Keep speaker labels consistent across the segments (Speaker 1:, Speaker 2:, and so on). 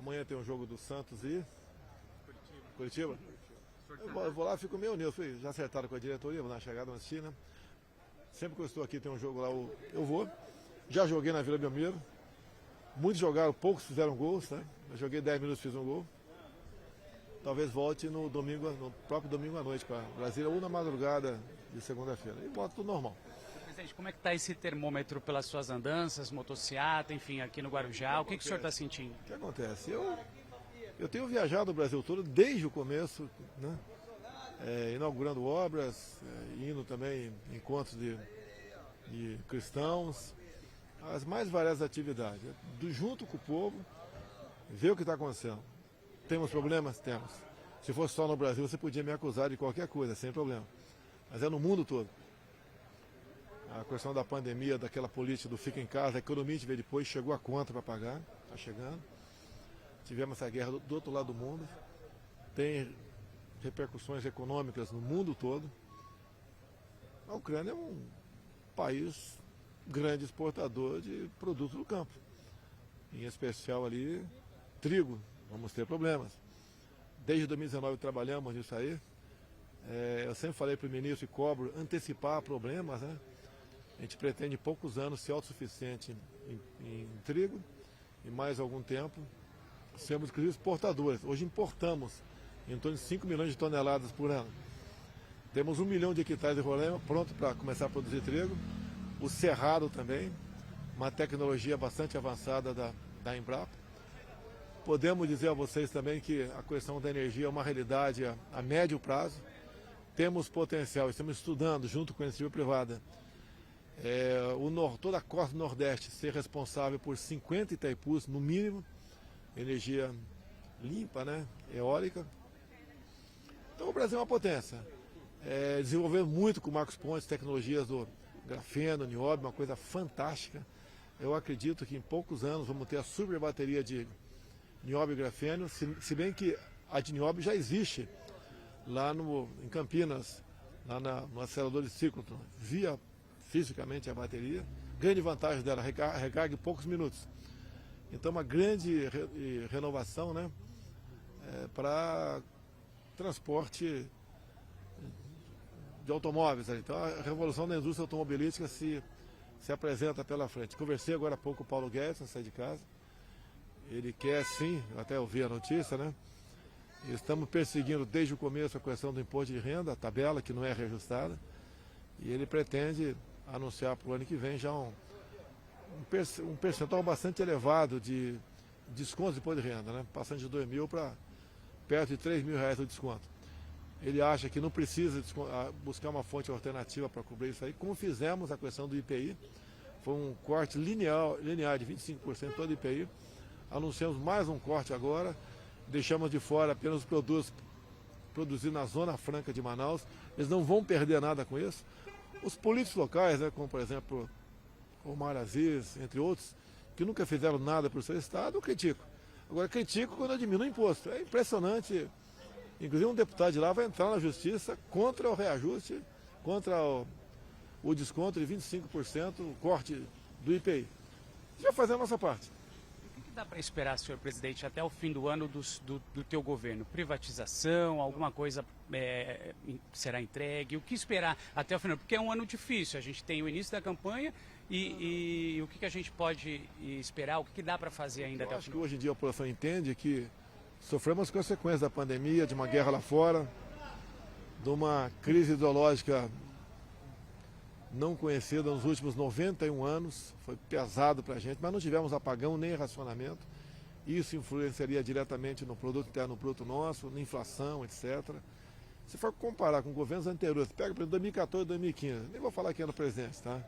Speaker 1: Amanhã tem um jogo do Santos e Curitiba. Eu vou lá, fico meio unido. Já acertaram com a diretoria, vou na chegada, vou assistir, né? Sempre que eu estou aqui, tem um jogo lá, eu vou. Já joguei na Vila Belmiro. Muitos jogaram, poucos fizeram gols, né? Eu joguei 10 minutos, fiz um gol. Talvez volte no próprio domingo à noite para Brasília ou na madrugada de segunda-feira. E volta tudo normal.
Speaker 2: Presidente, como é que está esse termômetro pelas suas andanças, motociata, enfim, aqui no Guarujá? O que o senhor está sentindo?
Speaker 1: O que acontece? Eu tenho viajado o Brasil todo desde o começo, né? Inaugurando obras, indo também em encontros de cristãos, as mais variadas atividades. Junto com o povo, ver o que está acontecendo. Temos problemas? Temos. Se fosse só no Brasil, você podia me acusar de qualquer coisa, sem problema. Mas é no mundo todo. A questão da pandemia, daquela política do fica em casa, a economia de ver depois, chegou a conta para pagar, está chegando. Tivemos essa guerra do outro lado do mundo. Tem repercussões econômicas no mundo todo. A Ucrânia é um país grande exportador de produtos do campo. Em especial ali, trigo. Vamos ter problemas. Desde 2019 trabalhamos nisso aí. Eu sempre falei para o ministro e cobro antecipar problemas, né? A gente pretende em poucos anos ser autossuficiente em trigo e mais algum tempo sermos inclusive exportadores. Hoje importamos em torno de 5 milhões de toneladas por ano. Temos 1 milhão de hectares de Roraima pronto para começar a produzir trigo. O Cerrado também, uma tecnologia bastante avançada da Embrapa. Podemos dizer a vocês também que a questão da energia é uma realidade a médio prazo. Temos potencial, estamos estudando junto com a iniciativa privada toda a costa do Nordeste ser responsável por 50 Itaipus, no mínimo, energia limpa, né, eólica. Então o Brasil é uma potência. Desenvolvendo muito com o Marcos Pontes tecnologias do grafeno, nióbio, uma coisa fantástica. Eu acredito que em poucos anos vamos ter a super bateria de nióbio e grafeno, se bem que a de nióbio já existe lá em Campinas, lá no acelerador de cíclotron, via fisicamente a bateria. Grande vantagem dela, recarga em poucos minutos. Então uma grande renovação, né, para transporte de automóveis. Então a revolução da indústria automobilística se apresenta pela frente. Conversei agora há pouco com o Paulo Guedes, não sai de casa. Ele quer sim, até ouvi a notícia, né? Estamos perseguindo desde o começo a questão do imposto de renda, a tabela que não é reajustada. E ele pretende anunciar para o ano que vem já um percentual bastante elevado de desconto de imposto de renda, né? Passando de 2 mil para perto de 3 mil reais o desconto. Ele acha que não precisa buscar uma fonte alternativa para cobrir isso aí, como fizemos a questão do IPI. Foi um corte linear de 25% todo o IPI. Anunciamos mais um corte agora, deixamos de fora apenas os produtos produzidos na Zona Franca de Manaus. Eles não vão perder nada com isso. Os políticos locais, né, como por exemplo Omar Aziz, entre outros, que nunca fizeram nada para o seu estado, eu critico. Agora critico quando eu diminuo o imposto. É impressionante. Inclusive um deputado de lá vai entrar na justiça contra o reajuste, contra o desconto de 25%, o corte do IPI. A gente vai fazer a nossa parte.
Speaker 2: O que dá para esperar, senhor presidente, até o fim do ano do teu governo? Privatização, alguma coisa será entregue? O que esperar até o final? Porque é um ano difícil, a gente tem o início da campanha e o que a gente pode esperar, o que dá para fazer ainda até o final?
Speaker 1: Eu acho que hoje em dia a população entende que sofremos consequências da pandemia, de uma guerra lá fora, de uma crise ideológica não conhecida nos últimos 91 anos, foi pesado para a gente, mas não tivemos apagão nem racionamento. Isso influenciaria diretamente no produto interno bruto nosso, na inflação, etc. Se for comparar com governos anteriores, pega para 2014 e 2015, nem vou falar que ano presidente, tá?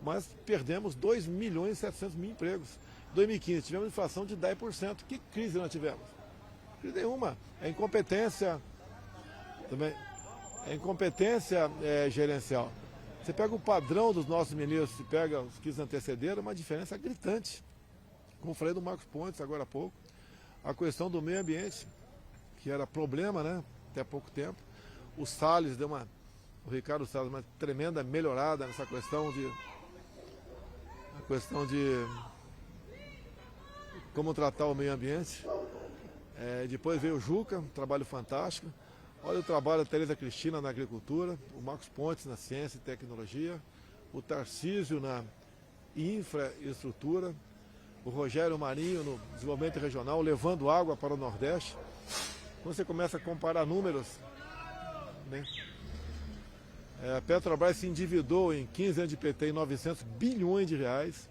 Speaker 1: Mas perdemos 2 milhões e 700 mil empregos. Em 2015 tivemos inflação de 10%. Que crise nós tivemos? Crise nenhuma. É incompetência também. É incompetência gerencial. Você pega o padrão dos nossos ministros, você pega os que antecederam, uma diferença gritante. Como falei do Marcos Pontes agora há pouco, a questão do meio ambiente, que era problema, né, até pouco tempo. O Salles deu o Ricardo Salles, uma tremenda melhorada nessa questão de como tratar o meio ambiente. Depois veio o Juca, um trabalho fantástico. Olha o trabalho da Tereza Cristina na agricultura, o Marcos Pontes na ciência e tecnologia, o Tarcísio na infraestrutura, o Rogério Marinho no desenvolvimento regional, levando água para o Nordeste. Quando você começa a comparar números, né? A Petrobras se endividou em 15 anos de PT em 900 bilhões de reais.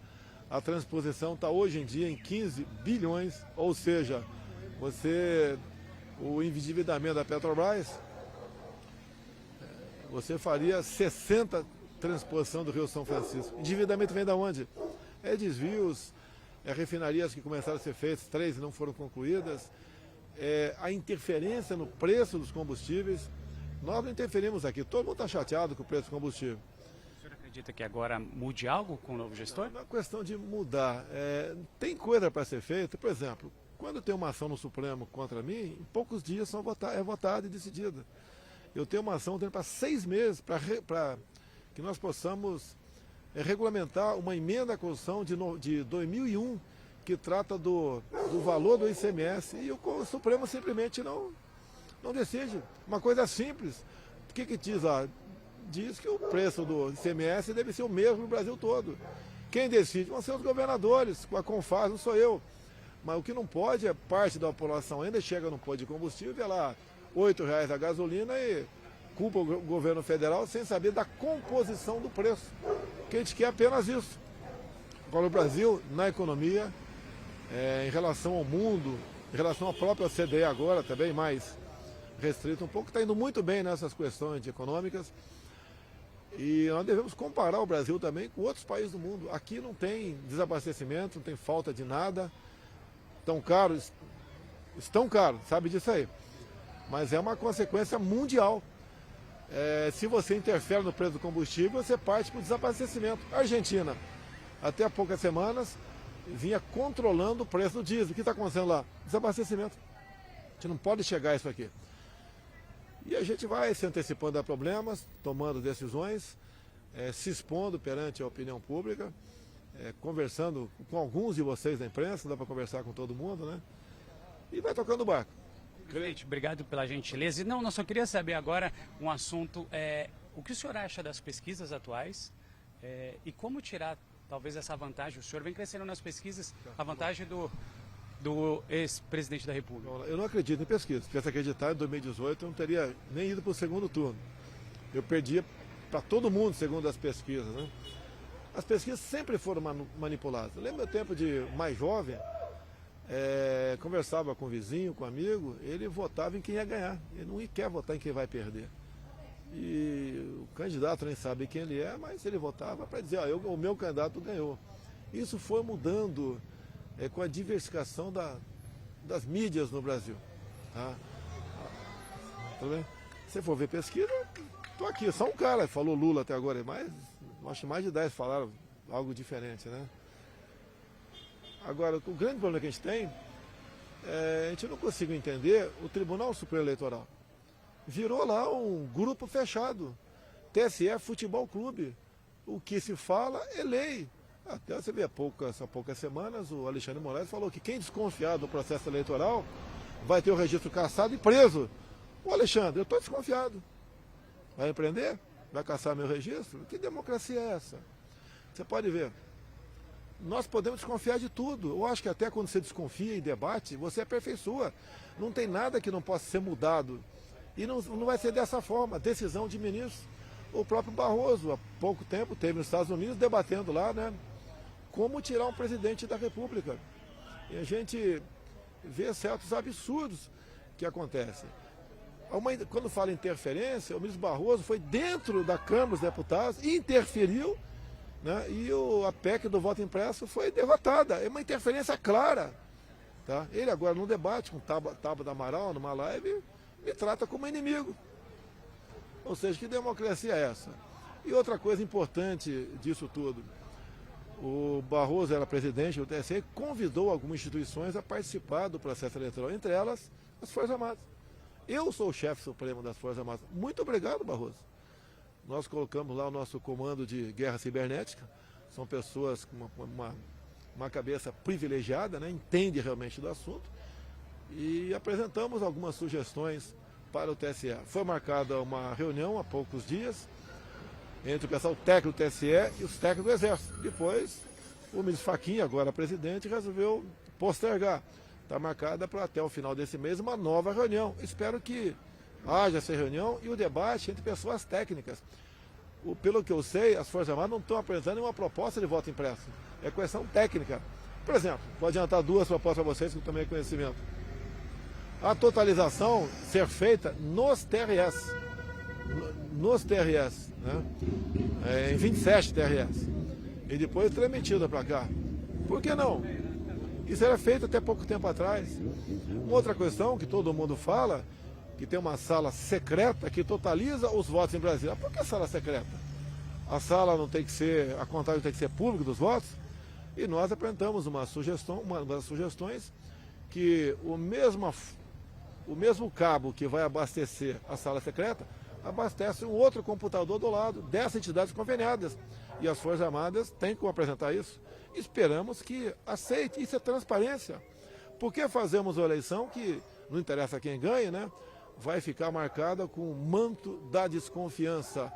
Speaker 1: A transposição está hoje em dia em 15 bilhões, ou seja, o endividamento da Petrobras, você faria 60 transposição do Rio São Francisco. Endividamento vem da onde? Desvios, refinarias que começaram a ser feitas, 3 não foram concluídas, a interferência no preço dos combustíveis. Nós não interferimos aqui, todo mundo está chateado com o preço do combustível.
Speaker 2: O senhor acredita que agora mude algo com o novo gestor?
Speaker 1: Não é uma questão de mudar. Tem coisa para ser feita, por exemplo, quando tem uma ação no Supremo contra mim, em poucos dias é votada e decidida. Eu tenho uma ação para 6 meses para que nós possamos regulamentar uma emenda à Constituição de 2001 que trata do valor do ICMS e o Supremo simplesmente não decide. Uma coisa simples. O que diz lá? Diz que o preço do ICMS deve ser o mesmo no Brasil todo. Quem decide vão ser os governadores, com a Confas, não sou eu. Mas o que não pode é parte da população ainda chega no posto de combustível e vê lá R$8 a gasolina e culpa o governo federal sem saber da composição do preço. O que a gente quer é apenas isso. Agora o Brasil, na economia, em relação ao mundo, em relação à própria OCDE agora, também mais restrito um pouco, está indo muito bem nessas questões econômicas. E nós devemos comparar o Brasil também com outros países do mundo. Aqui não tem desabastecimento, não tem falta de nada. Estão caros, sabe disso aí. Mas é uma consequência mundial. Se você interfere no preço do combustível, você parte para o desabastecimento. A Argentina, até há poucas semanas, vinha controlando o preço do diesel. O que está acontecendo lá? Desabastecimento. A gente não pode chegar a isso aqui. E a gente vai se antecipando a problemas, tomando decisões, se expondo perante a opinião pública, conversando com alguns de vocês da imprensa, dá para conversar com todo mundo, né? E vai tocando o barco.
Speaker 2: Presidente, obrigado pela gentileza. E não, só queria saber agora um assunto, o que o senhor acha das pesquisas atuais e como tirar talvez essa vantagem? O senhor vem crescendo nas pesquisas, a vantagem do ex-presidente da República.
Speaker 1: Eu não acredito em pesquisa. Se tivesse acreditado em 2018, eu não teria nem ido para o segundo turno. Eu perdia para todo mundo, segundo as pesquisas, né? As pesquisas sempre foram manipuladas. Eu lembro meu tempo de mais jovem, conversava com o vizinho, com o amigo, ele votava em quem ia ganhar. Ele não quer votar em quem vai perder. E o candidato nem sabe quem ele é, mas ele votava para dizer, o meu candidato ganhou. Isso foi mudando com a diversificação das mídias no Brasil. Tá? Tá bem? Se você for ver pesquisa, estou aqui, só um cara falou Lula até agora, mas acho que mais de 10 falaram algo diferente, né? Agora, o grande problema que a gente tem a gente não consegue entender o Tribunal Superior Eleitoral. Virou lá um grupo fechado. TSE Futebol Clube. O que se fala é lei. Até você vê há poucas semanas o Alexandre de Moraes falou que quem desconfiar do processo eleitoral vai ter o registro cassado e preso. Ô Alexandre, eu estou desconfiado. Vai empreender? Vai caçar meu registro? Que democracia é essa? Você pode ver. Nós podemos desconfiar de tudo. Eu acho que até quando você desconfia e debate, você aperfeiçoa. Não tem nada que não possa ser mudado. E não vai ser dessa forma. Decisão de ministros. O próprio Barroso, há pouco tempo, esteve nos Estados Unidos debatendo lá, né? Como tirar um presidente da República. E a gente vê certos absurdos que acontecem. Quando fala interferência, o ministro Barroso foi dentro da Câmara dos Deputados e interferiu, né? E a PEC do voto impresso foi derrotada. É uma interferência clara. Tá? Ele agora no debate com Tabata Amaral, numa live, me trata como inimigo. Ou seja, que democracia é essa? E outra coisa importante disso tudo, o Barroso era presidente do TSE e convidou algumas instituições a participar do processo eleitoral, entre elas as Forças Armadas. Eu sou o chefe supremo das Forças Armadas. Muito obrigado, Barroso. Nós colocamos lá o nosso comando de guerra cibernética. São pessoas com uma uma cabeça privilegiada, né, entende realmente do assunto, e apresentamos algumas sugestões para o TSE. Foi marcada uma reunião há poucos dias entre o pessoal técnico do TSE e os técnicos do Exército. Depois, o ministro Fachin, agora presidente, resolveu postergar. Está marcada para até o final desse mês uma nova reunião. Espero que haja essa reunião e o debate entre pessoas técnicas. Pelo que eu sei, as Forças Armadas não estão apresentando nenhuma proposta de voto impresso. É questão técnica. Por exemplo, vou adiantar duas propostas para vocês que eu tomei conhecimento. A totalização ser feita nos TRS. Nos TRS, né? Em 27 TRS. E depois transmitida para cá. Por que não? Isso era feito até pouco tempo atrás. Uma outra questão que todo mundo fala, que tem uma sala secreta que totaliza os votos em Brasília. Por que sala secreta? A sala não tem que ser, a contagem tem que ser pública dos votos? E nós apresentamos uma das sugestões que o mesmo cabo que vai abastecer a sala secreta, abastece um outro computador do lado dessas entidades conveniadas. E as Forças Armadas têm como apresentar isso. Esperamos que aceite. Isso é transparência. Por que fazemos uma eleição que, não interessa quem ganhe, né, vai ficar marcada com o manto da desconfiança?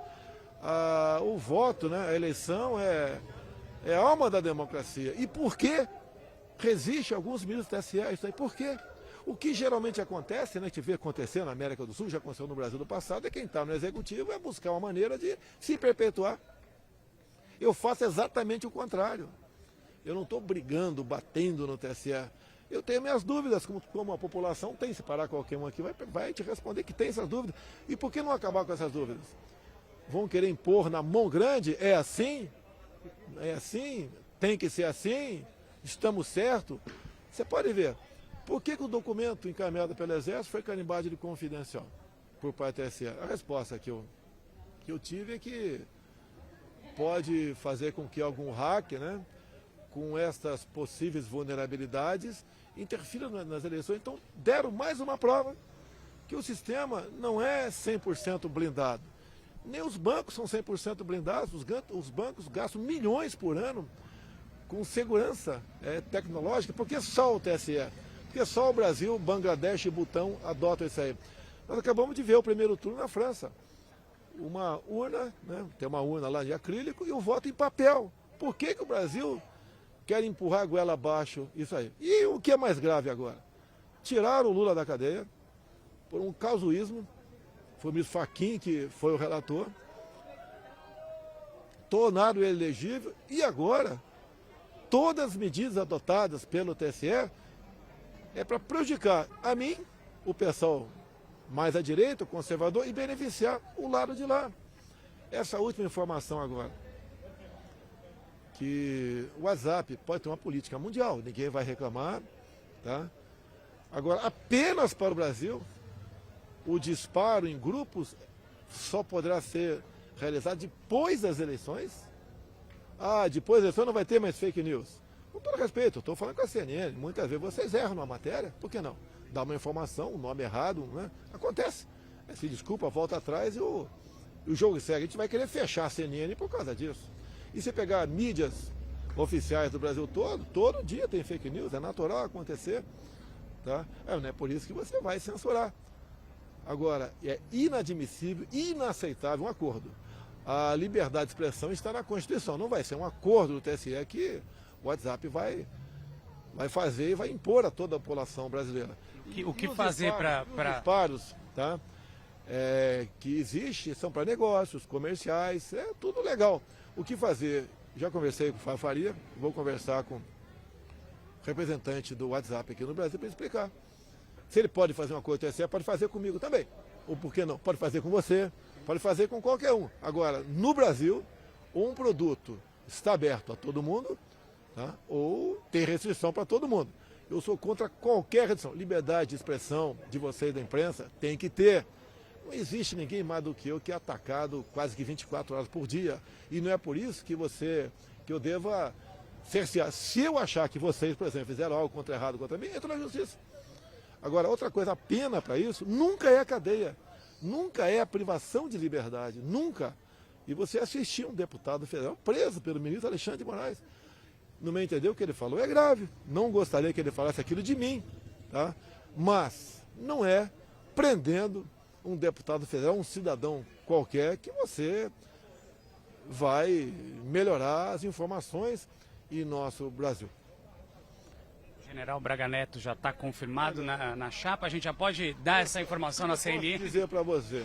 Speaker 1: O voto, né, a eleição é a alma da democracia. E por que resiste alguns ministros do TSE a isso aí? Por quê? O que geralmente acontece, né, que vê acontecer na América do Sul, já aconteceu no Brasil do passado, é quem está no executivo é buscar uma maneira de se perpetuar. Eu faço exatamente o contrário. Eu não estou brigando, batendo no TSE. Eu tenho minhas dúvidas, como a população tem. Se parar qualquer um aqui, vai te responder que tem essas dúvidas. E por que não acabar com essas dúvidas? Vão querer impor na mão grande? É assim? É assim? Tem que ser assim? Estamos certos? Você pode ver. Por que o documento encaminhado pelo Exército foi carimbado de confidencial por parte do TSE? A resposta que eu tive é que pode fazer com que algum hacker, né, com estas possíveis vulnerabilidades, interfira nas eleições. Então, deram mais uma prova que o sistema não é 100% blindado. Nem os bancos são 100% blindados. Os bancos gastam milhões por ano com segurança tecnológica. Por que só o TSE? Porque só o Brasil, Bangladesh e Butão adotam isso aí. Nós acabamos de ver o primeiro turno na França. Uma urna, né, tem uma urna lá de acrílico e o voto em papel. Por que o Brasil quer empurrar a goela abaixo isso aí? E o que é mais grave agora? Tiraram o Lula da cadeia por um casuísmo. Foi o ministro Fachin que foi o relator. Tornaram ele elegível e agora todas as medidas adotadas pelo TSE é para prejudicar a mim, o pessoal mais à direita, o conservador, e beneficiar o lado de lá. Essa última informação agora, que o WhatsApp pode ter uma política mundial, ninguém vai reclamar, tá? Agora, apenas para o Brasil, o disparo em grupos só poderá ser realizado depois das eleições. Depois das eleições não vai ter mais fake news. Com todo respeito, eu estou falando com a CNN, muitas vezes vocês erram na matéria, por que não? Dá uma informação, um nome errado, né? Acontece. Se desculpa, volta atrás e o jogo segue. A gente vai querer fechar a CNN por causa disso. E se pegar mídias oficiais do Brasil todo dia tem fake news, é natural acontecer. Tá? Não é por isso que você vai censurar. Agora, é inadmissível, inaceitável um acordo. A liberdade de expressão está na Constituição. Não vai ser um acordo do TSE que o WhatsApp vai fazer e vai impor a toda a população brasileira.
Speaker 2: O que fazer para...
Speaker 1: Os disparos, tá? Que existe são para negócios, comerciais, é tudo legal. O que fazer? Já conversei com o Fábio Faria, vou conversar com o representante do WhatsApp aqui no Brasil para explicar. Se ele pode fazer uma coisa do TSE, pode fazer comigo também. Ou por que não? Pode fazer com você, pode fazer com qualquer um. Agora, no Brasil, um produto está aberto a todo mundo, tá? Ou tem restrição para todo mundo. Eu sou contra qualquer restrição. Liberdade de expressão de vocês da imprensa tem que ter. Não existe ninguém mais do que eu que é atacado quase que 24 horas por dia. E não é por isso que eu deva cercear. Se eu achar que vocês, por exemplo, fizeram algo errado contra mim, entro na justiça. Agora, outra coisa, a pena para isso nunca é a cadeia. Nunca é a privação de liberdade. Nunca. E você assistiu um deputado federal preso pelo ministro Alexandre de Moraes. no meu entender, o que ele falou é grave. Não gostaria que ele falasse aquilo de mim, tá? Mas não é prendendo um deputado federal, um cidadão qualquer, que você vai melhorar as informações em nosso Brasil.
Speaker 2: O general Braga Neto já está confirmado na chapa, a gente já pode dar essa informação na CNI?
Speaker 1: Posso dizer para você,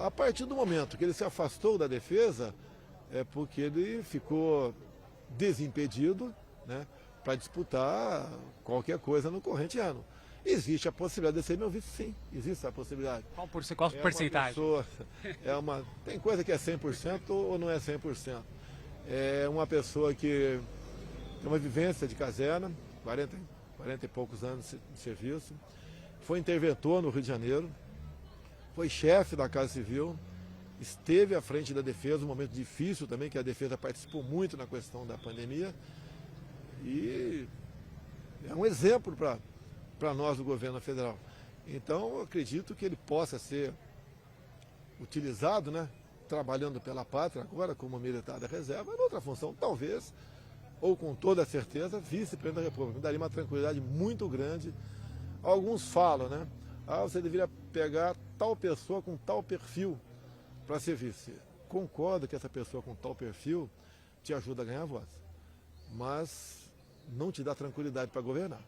Speaker 1: a partir do momento que ele se afastou da defesa, é porque ele ficou desimpedido, né, para disputar qualquer coisa no corrente ano. Existe a possibilidade de ser meu vice, sim, existe a possibilidade.
Speaker 2: Qual porcentagem?
Speaker 1: Tem coisa que é 100% ou não é 100%. É uma pessoa que tem uma vivência de caserna, 40 e poucos anos de serviço, foi interventor no Rio de Janeiro, foi chefe da Casa Civil, esteve à frente da defesa, um momento difícil também, que a defesa participou muito na questão da pandemia, e é um exemplo para nós do governo federal. Então, eu acredito que ele possa ser utilizado, né, trabalhando pela pátria, agora como militar da reserva, em outra função, talvez, ou com toda certeza, vice-presidente da República. Me daria uma tranquilidade muito grande. Alguns falam, né, você deveria pegar tal pessoa com tal perfil para ser vice. Concordo que essa pessoa com tal perfil te ajuda a ganhar voz, mas não te dá tranquilidade para governar.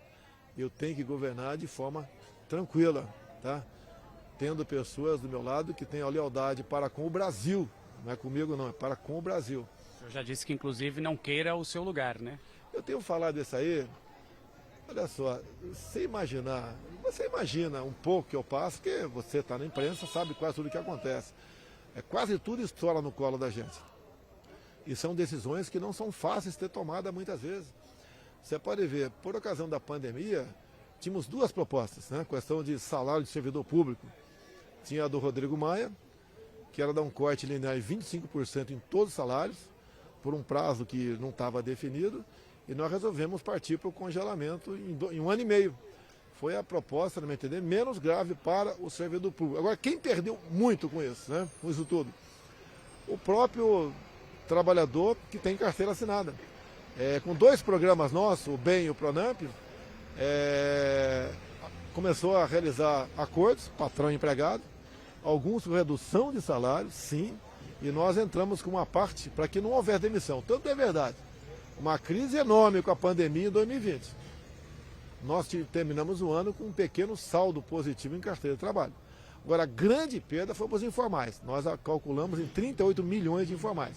Speaker 1: Eu tenho que governar de forma tranquila, tá? Tendo pessoas do meu lado que tenham lealdade para com o Brasil, não é comigo não, é para com o Brasil.
Speaker 2: O senhor já disse que inclusive não queira o seu lugar, né?
Speaker 1: Eu tenho falado isso aí, olha só, você imagina um pouco que eu passo, porque você está na imprensa, sabe quase tudo o que acontece. Quase tudo estoura no colo da gente. E são decisões que não são fáceis de ter tomada muitas vezes. Você pode ver, por ocasião da pandemia, tínhamos duas propostas, né? Questão de salário de servidor público. Tinha a do Rodrigo Maia, que era dar um corte linear de 25% em todos os salários, por um prazo que não estava definido, e nós resolvemos partir para o congelamento em 1 ano e meio. Foi a proposta, no meu entender, menos grave para o servidor público. Agora, quem perdeu muito com isso, né? Com isso tudo? O próprio trabalhador que tem carteira assinada. Com 2 programas nossos, o BEM e o PRONAMP, começou a realizar acordos, patrão e empregado, alguns com redução de salário, sim, e nós entramos com uma parte para que não houvesse demissão. Tanto é verdade, uma crise enorme com a pandemia em 2020. Nós terminamos o ano com um pequeno saldo positivo em carteira de trabalho. Agora, a grande perda foi para os informais. Nós calculamos em 38 milhões de informais.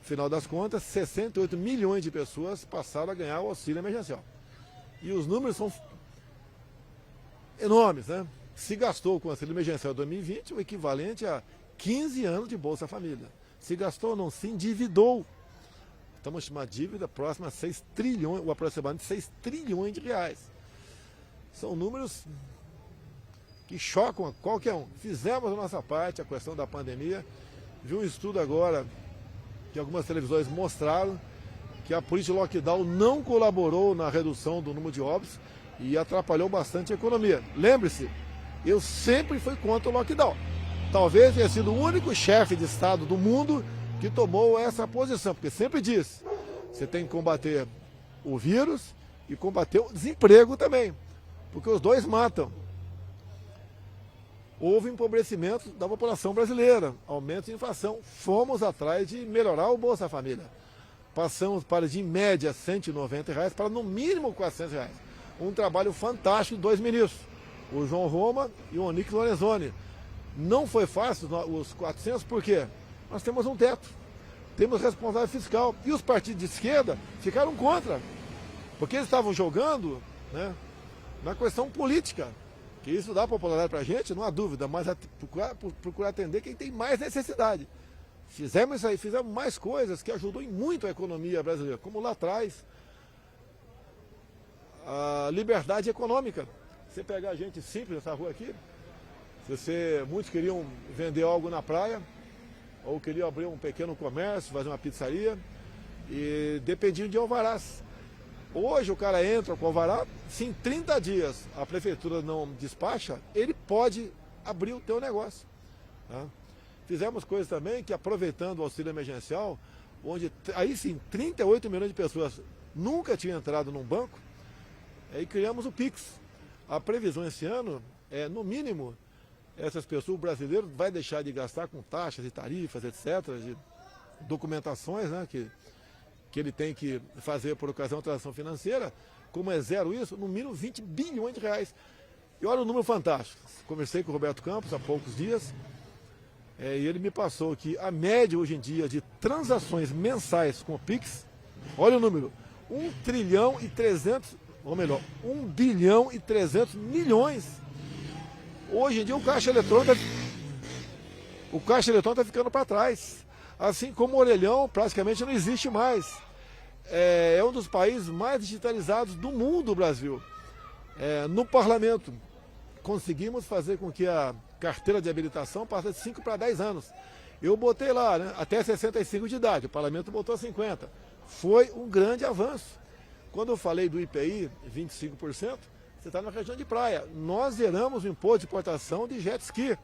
Speaker 1: Final das contas, 68 milhões de pessoas passaram a ganhar o auxílio emergencial. E os números são enormes, né? Se gastou com o auxílio emergencial em 2020 o equivalente a 15 anos de Bolsa Família. Se gastou ou não, se endividou. Estamos com uma dívida próxima a 6 trilhões, ou aproximadamente 6 trilhões de reais. São números que chocam a qualquer um. Fizemos a nossa parte, a questão da pandemia. Vi um estudo agora que algumas televisões mostraram que a política de lockdown não colaborou na redução do número de óbitos e atrapalhou bastante a economia. Lembre-se, eu sempre fui contra o lockdown. Talvez tenha sido o único chefe de Estado do mundo que tomou essa posição, porque sempre disse, você tem que combater o vírus e combater o desemprego também, porque os dois matam. Houve empobrecimento da população brasileira, aumento de inflação. Fomos atrás de melhorar o Bolsa Família. Passamos para de em média R$ 190 para no mínimo R$ 400. Um trabalho fantástico de 2 ministros, o João Roma e o Onyx Lorenzoni. Não foi fácil os 400, por quê? Nós temos um teto, temos responsável fiscal. E os partidos de esquerda ficaram contra, porque eles estavam jogando, né, na questão política. Que isso dá popularidade para a gente, não há dúvida, mas procurar atender quem tem mais necessidade. Fizemos isso aí, fizemos mais coisas que ajudou muito a economia brasileira, como lá atrás, a liberdade econômica. Você pegar gente simples nessa rua aqui, muitos queriam vender algo na praia, ou queriam abrir um pequeno comércio, fazer uma pizzaria, e dependiam de alvarás. Hoje o cara entra com o alvará, se em 30 dias a prefeitura não despacha, ele pode abrir o teu negócio. Tá? Fizemos coisas também que, aproveitando o auxílio emergencial, onde aí sim 38 milhões de pessoas nunca tinham entrado num banco, e criamos o Pix. A previsão esse ano é, no mínimo, essas pessoas, o brasileiro vai deixar de gastar com taxas e tarifas, etc., de documentações, né, que ele tem que fazer por ocasião da transação financeira, como é zero isso, no mínimo 20 bilhões de reais. E olha o número fantástico. Conversei com o Roberto Campos há poucos dias, e ele me passou que a média hoje em dia de transações mensais com o Pix, olha o número, 1 trilhão e 300, ou melhor, 1 bilhão e 300 milhões. Hoje em dia o caixa eletrônico está ficando para trás. Assim como o orelhão praticamente não existe mais. É um dos países mais digitalizados do mundo, o Brasil. No parlamento, conseguimos fazer com que a carteira de habilitação passe de 5 para 10 anos. Eu botei lá, né, até 65 de idade, o parlamento botou 50. Foi um grande avanço. Quando eu falei do IPI, 25%, você está na região de praia. Nós zeramos o imposto de importação de jet ski.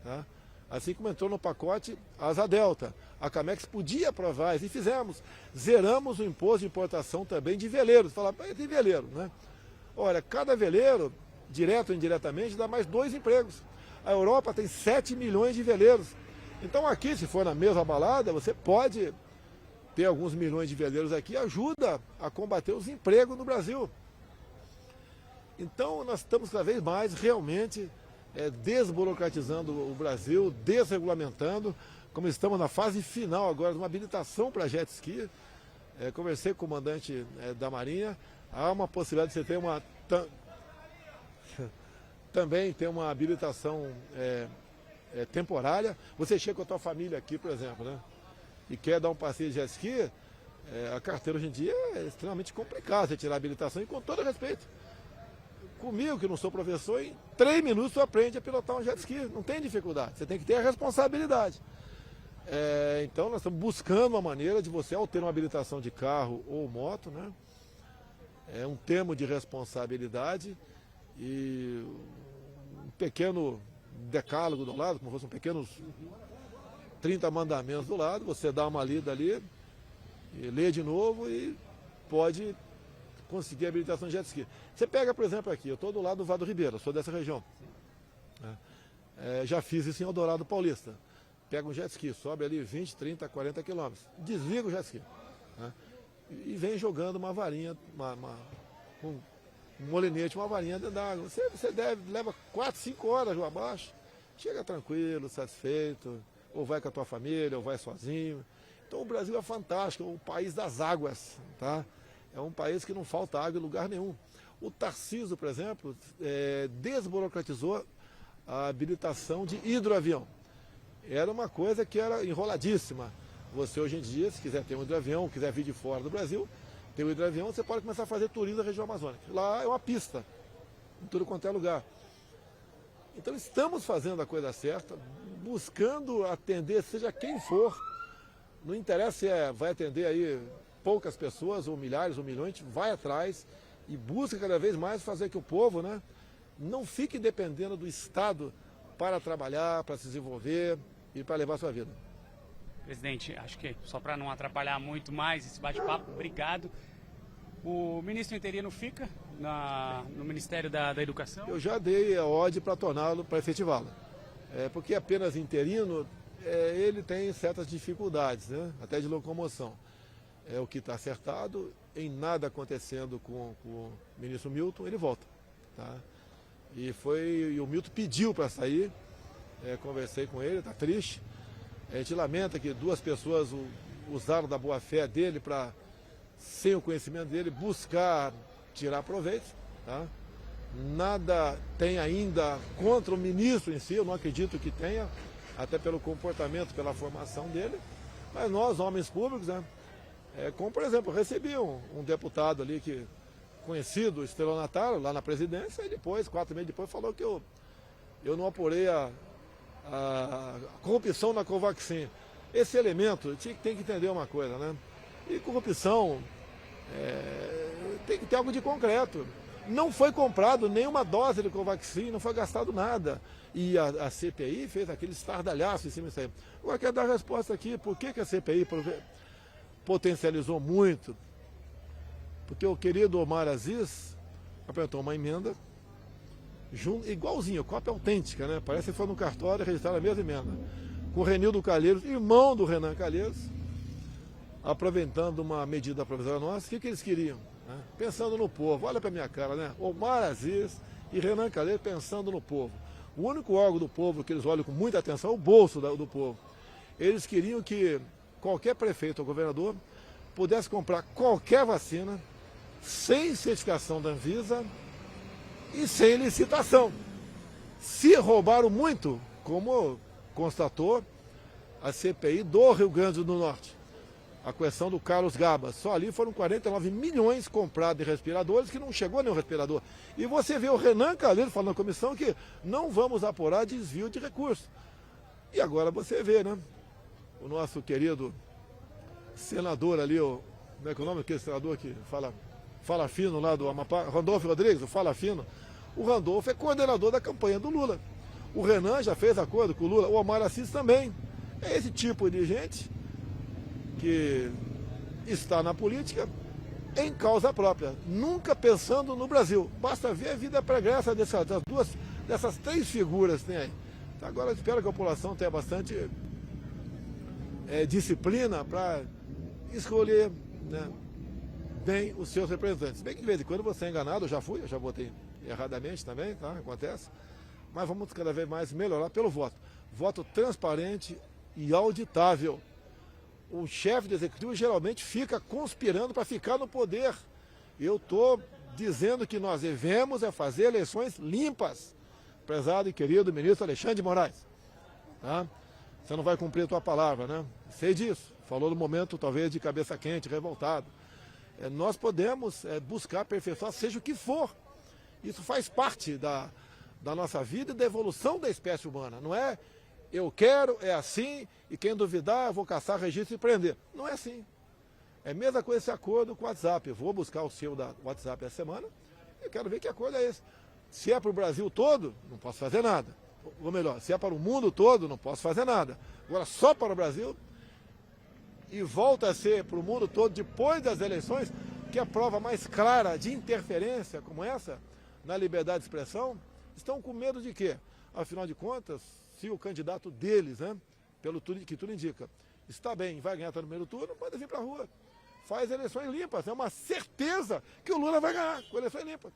Speaker 1: Tá? Assim como entrou no pacote Asa Delta. A Camex podia aprovar, e fizemos. Zeramos o imposto de importação também de veleiros. Fala, de veleiro, né? Olha, cada veleiro, direto ou indiretamente, dá mais 2 empregos. A Europa tem 7 milhões de veleiros. Então aqui, se for na mesma balada, você pode ter alguns milhões de veleiros aqui, ajuda a combater os empregos no Brasil. Então nós estamos cada vez mais realmente desburocratizando o Brasil, desregulamentando, como estamos na fase final agora de uma habilitação para jet ski. Conversei com o comandante da Marinha, há uma possibilidade de você ter também ter uma habilitação temporária. Você chega com a tua família aqui, por exemplo, né? E quer dar um passeio de jet ski, a carteira hoje em dia é extremamente complicado você tirar a habilitação, e com todo respeito. Comigo, que não sou professor, em 3 minutos você aprende a pilotar um jet ski, não tem dificuldade, você tem que ter a responsabilidade. Então nós estamos buscando uma maneira de você, ao ter uma habilitação de carro ou moto, né? É um termo de responsabilidade e um pequeno decálogo do lado, como se fossem pequenos 30 mandamentos do lado, você dá uma lida ali, e lê de novo e pode conseguir a habilitação de jet ski. Você pega, por exemplo, aqui, eu estou do lado do Vado Ribeiro, eu sou dessa região. Já fiz isso em Eldorado Paulista. Pega um jet ski, sobe ali 20, 30, 40 quilômetros, desliga o jet ski. E vem jogando uma varinha, um molinete, uma varinha dentro d'água. Você leva 4, 5 horas lá abaixo, chega tranquilo, satisfeito, ou vai com a tua família, ou vai sozinho. Então o Brasil é fantástico, é o país das águas, tá? É um país que não falta água em lugar nenhum. O Tarcísio, por exemplo, desburocratizou a habilitação de hidroavião. Era uma coisa que era enroladíssima. Você hoje em dia, se quiser ter um hidroavião, quiser vir de fora do Brasil, ter um hidroavião, você pode começar a fazer turismo da região amazônica. Lá é uma pista, em tudo quanto é lugar. Então estamos fazendo a coisa certa, buscando atender, seja quem for. Não interessa se vai atender aí poucas pessoas, ou milhares, ou milhões, vai atrás e busca cada vez mais fazer que o povo, né, não fique dependendo do Estado para trabalhar, para se desenvolver e para levar a sua vida.
Speaker 2: Presidente, acho que só para não atrapalhar muito mais esse bate-papo, obrigado. O ministro interino fica no Ministério da Educação?
Speaker 1: Eu já dei a ordem para torná-lo, para efetivá-lo. Porque apenas interino, ele tem certas dificuldades, né, até de locomoção. É o que está acertado, em nada acontecendo com o ministro Milton, ele volta. Tá? E o Milton pediu para sair, conversei com ele, está triste. A gente lamenta que 2 pessoas usaram da boa-fé dele para, sem o conhecimento dele, buscar tirar proveito. Tá? Nada tem ainda contra o ministro em si, eu não acredito que tenha, até pelo comportamento, pela formação dele. Mas nós, homens públicos, né? Como, por exemplo, eu recebi um deputado ali conhecido, estelionatário, lá na presidência, e depois, 4 meses depois, falou que eu não apurei a corrupção na Covaxin. Esse elemento, tem que entender uma coisa, né? E corrupção tem que ter algo de concreto. Não foi comprado nenhuma dose de Covaxin, não foi gastado nada. E a CPI fez aquele estardalhaço em cima disso aí. Agora quero dar a resposta aqui, por que a CPI potencializou muito, porque o querido Omar Aziz apresentou uma emenda, igualzinho, cópia autêntica, né? Parece que foi no cartório registrar a mesma emenda, com o Renildo Calheiros, irmão do Renan Calheiros, aproveitando uma medida provisória nossa. O que eles queriam? Né? Pensando no povo, olha para minha cara, né? Omar Aziz e Renan Calheiros pensando no povo. O único órgão do povo que eles olham com muita atenção é o bolso do povo. Eles queriam que qualquer prefeito ou governador pudesse comprar qualquer vacina sem certificação da Anvisa e sem licitação. Se roubaram muito, como constatou a CPI do Rio Grande do Norte, a questão do Carlos Gabas. Só ali foram 49 milhões comprados de respiradores, que não chegou nenhum respirador. E você vê o Renan Calheiros falando na comissão que não vamos apurar desvio de recursos. E agora você vê, né? O nosso querido senador ali, como é que é o nome daquele senador que fala fino lá do Amapá, Randolfo Rodrigues, o Fala Fino. O Randolfo é coordenador da campanha do Lula. O Renan já fez acordo com o Lula, o Omar Assis também. É esse tipo de gente que está na política em causa própria, nunca pensando no Brasil. Basta ver a vida pregressa dessas três figuras que tem aí. Então, agora eu espero que a população tenha bastante disciplina para escolher, né, bem os seus representantes. Bem que de vez em quando você é enganado, eu já votei erradamente também, tá? Acontece. Mas vamos cada vez mais melhorar pelo voto. Voto transparente e auditável. O chefe do executivo geralmente fica conspirando para ficar no poder. Eu estou dizendo que nós devemos fazer eleições limpas, prezado e querido ministro Alexandre de Moraes. Tá? Você não vai cumprir a tua palavra, né? Sei disso. Falou no momento, talvez, de cabeça quente, revoltado. Nós podemos buscar aperfeiçoar, seja o que for. Isso faz parte da nossa vida e da evolução da espécie humana. Não é eu quero, é assim, e quem duvidar, eu vou caçar registro e prender. Não é assim. É a mesma coisa esse acordo com o WhatsApp. Eu vou buscar o seu da WhatsApp essa semana e quero ver que acordo é esse. Se é para o Brasil todo, não posso fazer nada. Ou melhor, se é para o mundo todo, não posso fazer nada. Agora, só para o Brasil, e volta a ser para o mundo todo depois das eleições, que é a prova mais clara de interferência como essa, na liberdade de expressão, estão com medo de quê? Afinal de contas, se o candidato deles, né, pelo que tudo indica, está bem, vai ganhar no primeiro turno, pode vir para a rua. Faz eleições limpas, é uma certeza que o Lula vai ganhar com eleições limpas.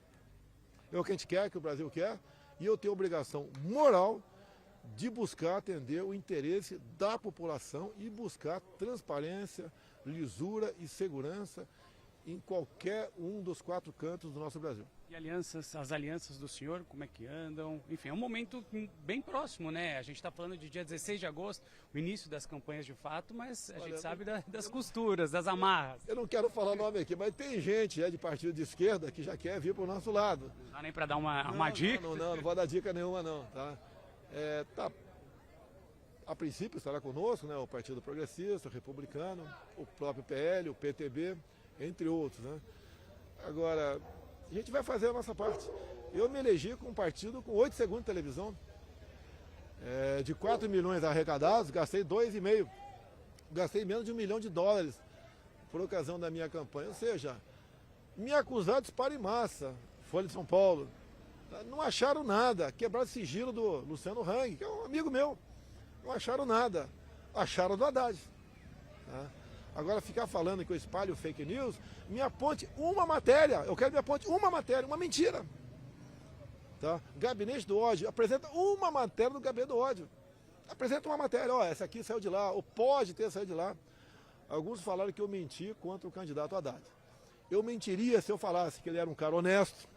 Speaker 1: É o que a gente quer, que o Brasil quer, e eu tenho a obrigação moral de buscar atender o interesse da população e buscar transparência, lisura e segurança em qualquer um dos 4 cantos do nosso Brasil.
Speaker 2: E as alianças do senhor, como é que andam? Enfim, é um momento bem próximo, né? A gente está falando de dia 16 de agosto, o início das campanhas de fato, mas a gente sabe das costuras, das amarras.
Speaker 1: Eu não quero falar o nome aqui, mas tem gente de partido de esquerda que já quer vir para o nosso lado.
Speaker 2: Não dá nem para dar uma dica?
Speaker 1: Não vou dar dica nenhuma não, tá? A princípio estará conosco, né, o Partido Progressista, o Republicano, o próprio PL, o PTB, entre outros, né? Agora, a gente vai fazer a nossa parte. Eu me elegi com um partido com 8 segundos de televisão. De 4 milhões arrecadados, gastei 2,5. Gastei menos de $1 milhão por ocasião da minha campanha. Ou seja, me acusaram de disparo em massa, Folha de São Paulo. Não acharam nada. Quebraram o sigilo do Luciano Hang, que é um amigo meu. Não acharam nada. Acharam do Haddad. Tá? Agora, ficar falando que eu espalho fake news, me aponte uma matéria. Eu quero que me aponte uma matéria, uma mentira. Tá? Gabinete do ódio. Apresenta uma matéria do Gabinete do ódio. Apresenta uma matéria. Ó, essa aqui saiu de lá, ou pode ter saído de lá. Alguns falaram que eu menti contra o candidato Haddad. Eu mentiria se eu falasse que ele era um cara honesto,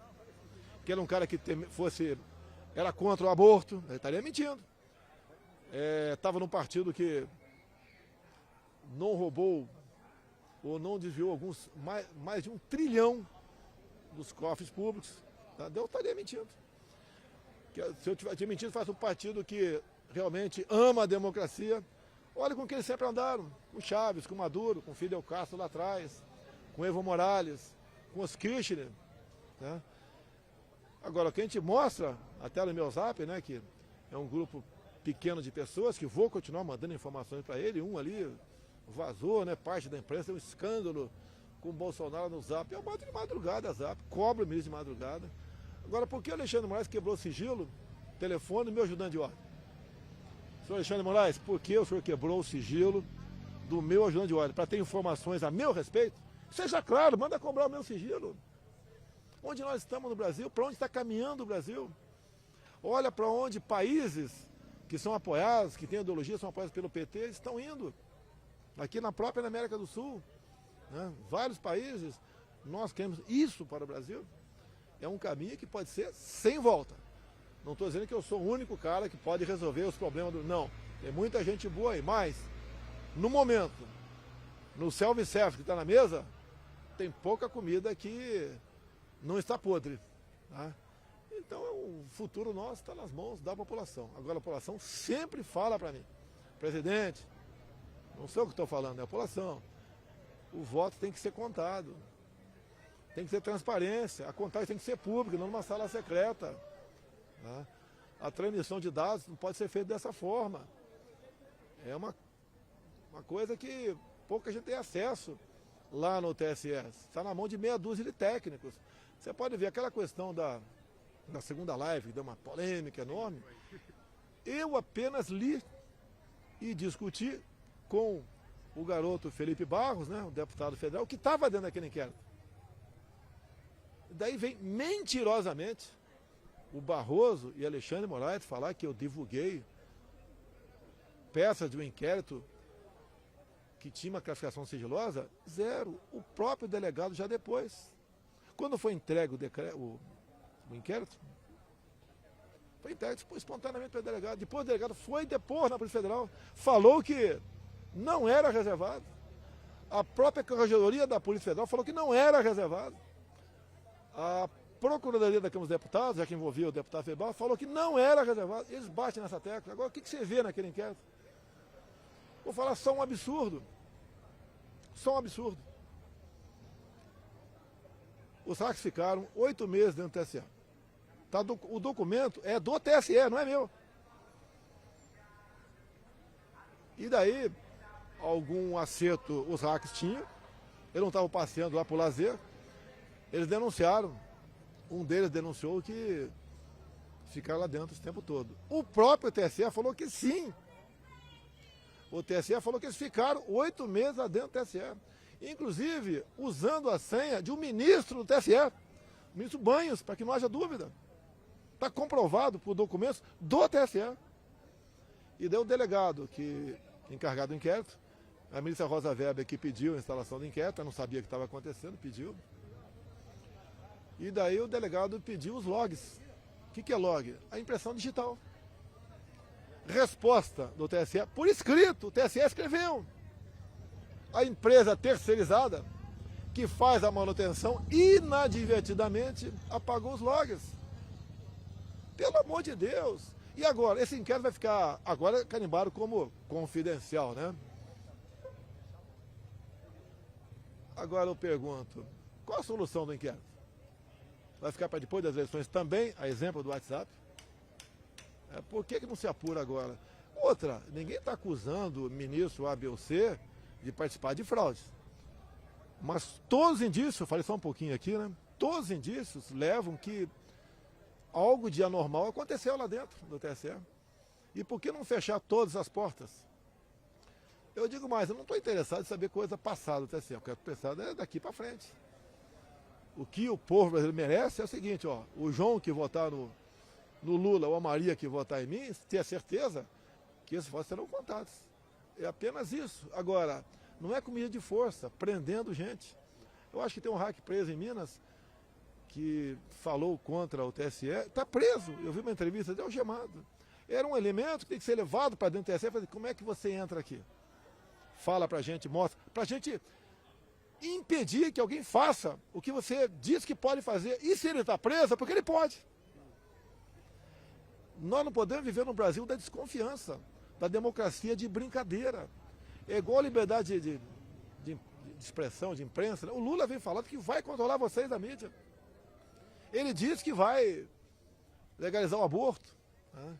Speaker 1: que ele era um cara que era contra o aborto. Eu estaria mentindo. Estava num partido que não roubou ou não desviou mais de 1 trilhão dos cofres públicos. Tá? Eu estaria mentindo. Se eu tivesse mentido, faz um partido que realmente ama a democracia. Olha com quem eles sempre andaram. Com Chaves, com Maduro, com Fidel Castro lá atrás, com Evo Morales, com os Kirchner. Né? Agora, o que a gente mostra, até no meu zap, né, que é um grupo pequeno de pessoas, que vou continuar mandando informações para ele, um ali, vazou, né? Parte da imprensa, um escândalo com o Bolsonaro no Zap. Eu bato de madrugada a Zap, cobro o ministro de madrugada. Agora, por que o Alexandre Moraes quebrou o sigilo, telefone do meu ajudante de ordem? Senhor Alexandre Moraes, por que o senhor quebrou o sigilo do meu ajudante de ordem? Para ter informações a meu respeito? Seja claro, manda cobrar o meu sigilo. Onde nós estamos no Brasil? Para onde está caminhando o Brasil? Olha para onde países que são apoiados, que têm ideologia, são apoiados pelo PT, estão indo. Aqui na própria América do Sul, né? Vários países, nós queremos isso para o Brasil. É um caminho que pode ser sem volta. Não estou dizendo que eu sou o único cara que pode resolver os problemas do... Não, tem muita gente boa aí, mas no momento, no self-service que está na mesa, tem pouca comida que não está podre. Tá? Então o futuro nosso está nas mãos da população. Agora a população sempre fala para mim, presidente, não sei o que estou falando, é a população. O voto tem que ser contado. Tem que ter transparência. A contagem tem que ser pública, não numa sala secreta. Tá? A transmissão de dados não pode ser feita dessa forma. É uma coisa que pouca gente tem acesso lá no TSE. Está na mão de meia dúzia de técnicos. Você pode ver aquela questão da segunda live, que deu uma polêmica enorme. Eu apenas li e discuti com o garoto Felipe Barros, né, o deputado federal, que estava dentro daquele inquérito. Daí vem mentirosamente o Barroso e Alexandre Moraes falar que eu divulguei peças de um inquérito que tinha uma classificação sigilosa. Zero. O próprio delegado já depois. Quando foi entregue o inquérito, foi entregue espontaneamente para o delegado. Depois o delegado foi depor na Polícia Federal, falou que não era reservado. A própria Corregedoria da Polícia Federal falou que não era reservado. A Procuradoria da Câmara dos Deputados, já que envolvia o deputado Febal, falou que não era reservado. Eles batem nessa tecla. Agora, o que você vê naquele inquérito? Vou falar só um absurdo. Só um absurdo. Os hackers ficaram 8 meses dentro do TSE. Tá, o documento é do TSE, não é meu. E daí, algum acerto os hackers tinham. Eles não estavam passeando lá por lazer. Eles denunciaram. Um deles denunciou que ficaram lá dentro esse tempo todo. O próprio TSE falou que sim. O TSE falou que eles ficaram 8 meses lá dentro do TSE. Inclusive, usando a senha de um ministro do TSE, o ministro Banhos, para que não haja dúvida. Está comprovado por documentos do TSE. E daí o delegado, encarregado do inquérito, a ministra Rosa Weber, que pediu a instalação do inquérito, ela não sabia o que estava acontecendo, pediu. E daí o delegado pediu os logs. O que é log? A impressão digital. Resposta do TSE, por escrito, o TSE escreveu. A empresa terceirizada, que faz a manutenção, inadvertidamente apagou os logs. Pelo amor de Deus. E agora? Esse inquérito vai ficar agora carimbado como confidencial, né? Agora eu pergunto, qual a solução do inquérito? Vai ficar para depois das eleições também, a exemplo do WhatsApp? Por que não se apura agora? Outra, ninguém está acusando o ministro A, B ou C de participar de fraudes. Mas todos os indícios, eu falei só um pouquinho aqui, né? Todos os indícios levam que algo de anormal aconteceu lá dentro do TSE. E por que não fechar todas as portas? Eu digo mais, eu não estou interessado em saber coisa passada do TSE, eu quero pensar daqui para frente. O que o povo brasileiro merece é o seguinte, ó, o João que votar no Lula ou a Maria que votar em mim, ter certeza que esses votos serão contados. É apenas isso. Agora, não é com medida de força, prendendo gente. Eu acho que tem um hack preso em Minas que falou contra o TSE, está preso. Eu vi uma entrevista, deu algemado. Era um elemento que tem que ser levado para dentro do TSE, falei, como é que você entra aqui? Fala para a gente, mostra, para a gente impedir que alguém faça o que você diz que pode fazer. E se ele está preso, é porque ele pode. Nós não podemos viver no Brasil da desconfiança, da democracia de brincadeira. É igual a liberdade de expressão, de imprensa. Né? O Lula vem falando que vai controlar vocês da mídia. Ele diz que vai legalizar o aborto. Né?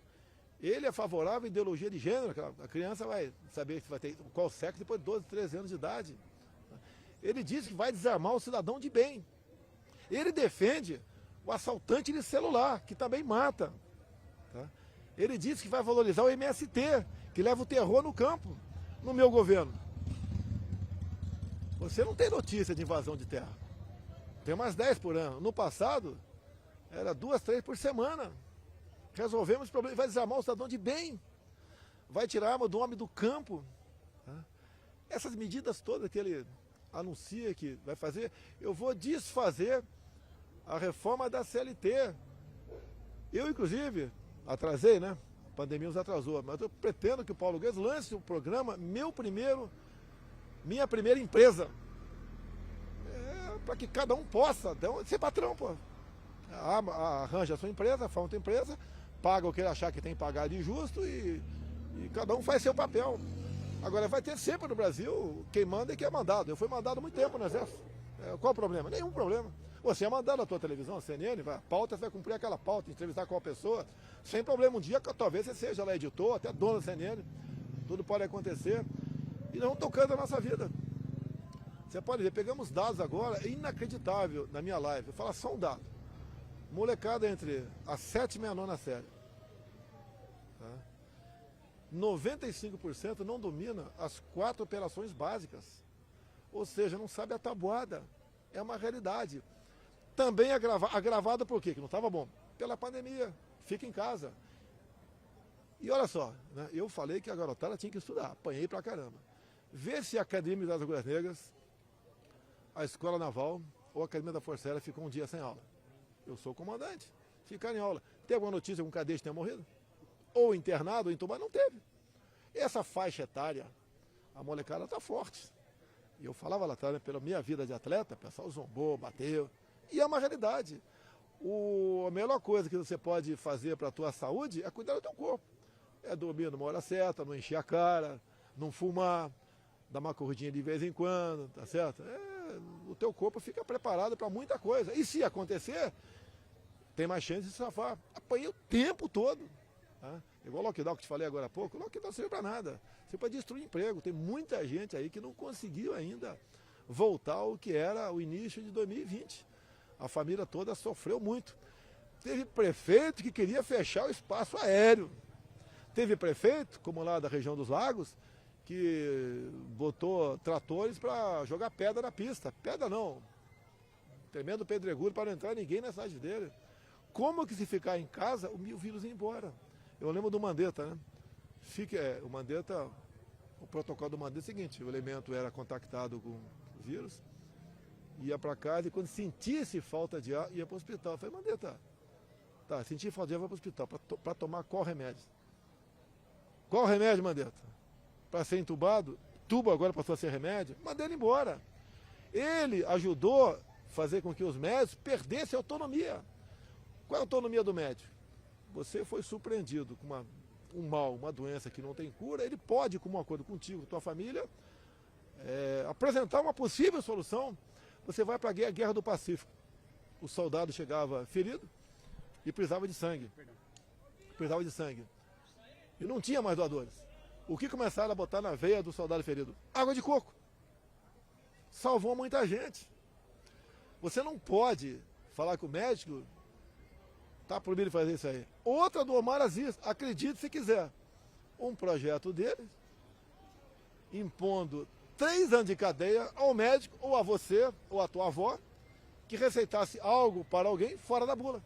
Speaker 1: Ele é favorável à ideologia de gênero, a criança vai saber se vai ter qual sexo depois de 12, 13 anos de idade. Ele diz que vai desarmar o cidadão de bem. Ele defende o assaltante de celular, que também mata. Tá? Ele diz que vai valorizar o MST, que leva o terror no campo, no meu governo. Você não tem notícia de invasão de terra. Tem umas 10 por ano. No passado, era 2, 3 por semana. Resolvemos o problema. Vai desarmar o cidadão de bem. Vai tirar a arma do homem do campo. Tá? Essas medidas todas que ele anuncia que vai fazer, eu vou desfazer a reforma da CLT. Eu, inclusive, atrasei, né? A pandemia nos atrasou, mas eu pretendo que o Paulo Guedes lance o programa Minha Primeira Empresa. Para que cada um possa ser patrão, pô. Arranja a sua empresa, faz outra empresa, paga o que ele achar que tem que pagar de justo e cada um faz seu papel. Agora, vai ter sempre no Brasil quem manda e quem é mandado. Eu fui mandado há muito tempo no Exército. Qual o problema? Nenhum problema. Você é mandado na tua televisão, a CNN, a pauta, você vai cumprir aquela pauta, entrevistar qual pessoa, sem problema. Um dia, talvez você seja lá editor, até dono da CNN. Tudo pode acontecer. E nós vamos tocando a nossa vida. Você pode ver, pegamos dados agora, é inacreditável na minha live. Eu falo só um dado. Molecada entre a 7ª e a 9ª série. Tá? 95% não domina as 4 operações básicas. Ou seja, não sabe a tabuada. É uma realidade. Também agravado por quê? Que não estava bom. Pela pandemia. Fica em casa. E olha só, né? Eu falei que a garotada tinha que estudar. Apanhei pra caramba. Vê se a Academia das Agulhas Negras, a Escola Naval ou a Academia da Força Aérea ficou um dia sem aula. Eu sou o comandante. Ficar em aula. Tem alguma notícia que um cadete tenha morrido? Ou internado, ou entubado? Não teve. Essa faixa etária, a molecada está forte. E eu falava lá atrás, né, pela minha vida de atleta, o pessoal zombou, bateu. E é uma realidade. A melhor coisa que você pode fazer para a tua saúde é cuidar do teu corpo. É dormir numa hora certa, não encher a cara, não fumar, dar uma corridinha de vez em quando, tá certo? O teu corpo fica preparado para muita coisa. E se acontecer, tem mais chance de se safar. Apanhei o tempo todo. Tá? Igual o lockdown que te falei agora há pouco, o lockdown não serve para nada. Você pode destruir emprego. Tem muita gente aí que não conseguiu ainda voltar ao que era o início de 2020. A família toda sofreu muito. Teve prefeito que queria fechar o espaço aéreo. Teve prefeito, como lá da região dos lagos, que botou tratores para jogar pedra na pista. Pedra não. Tremendo pedregulho para não entrar ninguém na cidade dele. Como que se ficar em casa, o vírus ia embora? Eu lembro do Mandetta, né? O Mandetta, o protocolo do Mandetta é o seguinte, o elemento era contactado com o vírus, ia para casa e quando sentisse falta de ar, ia para o hospital. Eu falei, Mandetta, tá, senti falta de ar, vai para o hospital, para tomar qual remédio? Qual remédio, Mandetta? Para ser entubado? Tubo agora passou a ser remédio? Mandei ele embora. Ele ajudou a fazer com que os médicos perdessem a autonomia. Qual é a autonomia do médico? Você foi surpreendido com um mal, uma doença que não tem cura, ele pode, com um acordo contigo, com tua família, apresentar uma possível solução. Você vai para a Guerra do Pacífico. O soldado chegava ferido e precisava de sangue. Precisava de sangue. E não tinha mais doadores. O que começaram a botar na veia do soldado ferido? Água de coco. Salvou muita gente. Você não pode falar que o médico está proibido de fazer isso aí. Outra do Omar Aziz, acredite se quiser. Um projeto dele, impondo 3 anos de cadeia ao médico, ou a você, ou a tua avó, que receitasse algo para alguém fora da bula.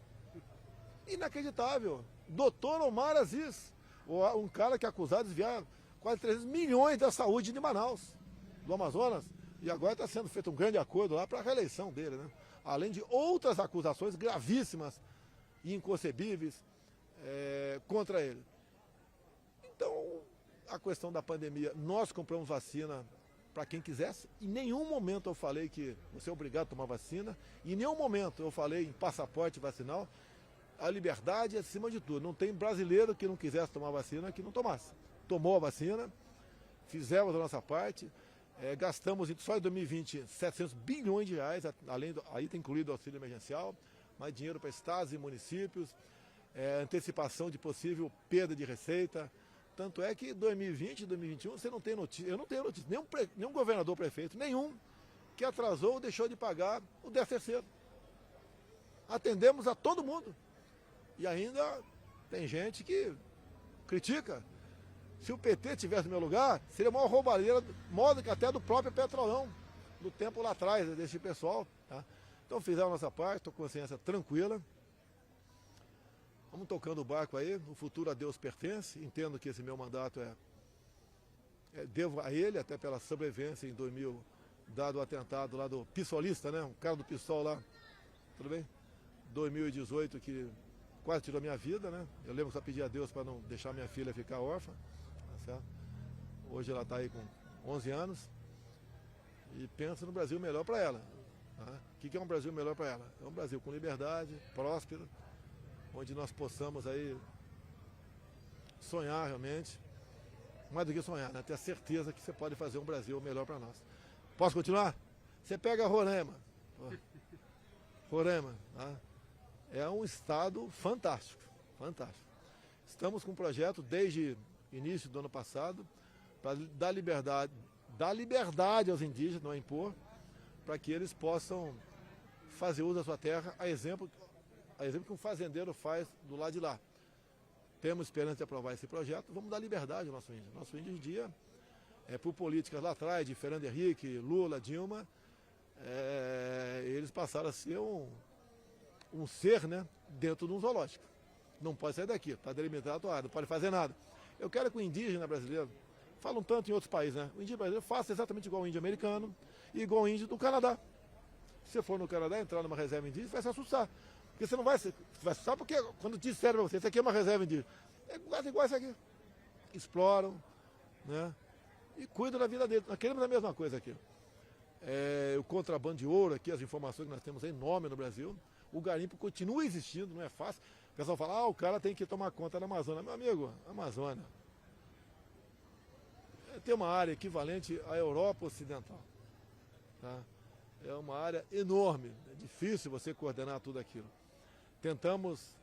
Speaker 1: Inacreditável. Doutor Omar Aziz, um cara que é acusado de desviar quase 300 milhões da saúde de Manaus, do Amazonas, e agora está sendo feito um grande acordo lá para a reeleição dele, né? Além de outras acusações gravíssimas e inconcebíveis contra ele. Então, a questão da pandemia, nós compramos vacina para quem quisesse. Em nenhum momento eu falei que você é obrigado a tomar vacina. Em nenhum momento eu falei em passaporte vacinal. A liberdade é acima de tudo. Não tem brasileiro que não quisesse tomar vacina que não tomasse. Tomou a vacina, fizemos a nossa parte, gastamos só em 2020 700 bilhões de reais, aí está incluído o auxílio emergencial, mais dinheiro para estados e municípios, antecipação de possível perda de receita. Tanto é que 2020 e 2021 você não tem notícia, eu não tenho notícia, nenhum governador, prefeito, nenhum que atrasou ou deixou de pagar o 13º. Atendemos a todo mundo. E ainda tem gente que critica. Se o PT tivesse no meu lugar, seria a maior roubalheira, maior que até do próprio Petrolão, do tempo lá atrás, desse pessoal. Tá? Então fizemos a nossa parte, estou com consciência tranquila. Vamos tocando o barco aí, o futuro a Deus pertence. Entendo que esse meu mandato devo a ele, até pela sobrevivência em 2000, dado o atentado lá do Pissolista, né? Um cara do Pissol lá, tudo bem? 2018 que quase tirou minha vida, né? Eu lembro que só pedi a Deus para não deixar minha filha ficar órfã, tá certo? Hoje ela está aí com 11 anos e pensa no Brasil melhor para ela. Tá? O que é um Brasil melhor para ela? É um Brasil com liberdade, próspero, onde nós possamos aí sonhar realmente, mais do que sonhar, né? Ter a certeza que você pode fazer um Brasil melhor para nós. Posso continuar? Você pega Roraima. Roraima, tá? É um estado fantástico, fantástico. Estamos com um projeto desde início do ano passado para dar liberdade aos indígenas, não é impor, para que eles possam fazer uso da sua terra, a exemplo que um fazendeiro faz do lado de lá. Temos esperança de aprovar esse projeto, vamos dar liberdade ao nosso índio. Nosso índio, hoje em dia, por políticas lá atrás, de Fernando Henrique, Lula, Dilma, eles passaram a ser um ser, né, dentro de um zoológico. Não pode sair daqui, está delimitado a tua área, não pode fazer nada. Eu quero que o indígena brasileiro, falam tanto em outros países, né? O indígena brasileiro faça exatamente igual o índio americano e igual o índio do Canadá. Se você for no Canadá, entrar numa reserva indígena, vai se assustar. Porque você não vai se assustar, porque quando disseram para você, isso aqui é uma reserva indígena, é quase igual isso aqui. Exploram, né? E cuidam da vida deles. Nós queremos a mesma coisa aqui. O contrabando de ouro aqui, as informações que nós temos aí, enorme no Brasil. O garimpo continua existindo, não é fácil. O pessoal fala, o cara tem que tomar conta da Amazônia. Meu amigo, Amazônia tem uma área equivalente à Europa Ocidental. Tá? É uma área enorme, é difícil você coordenar tudo aquilo. Estamos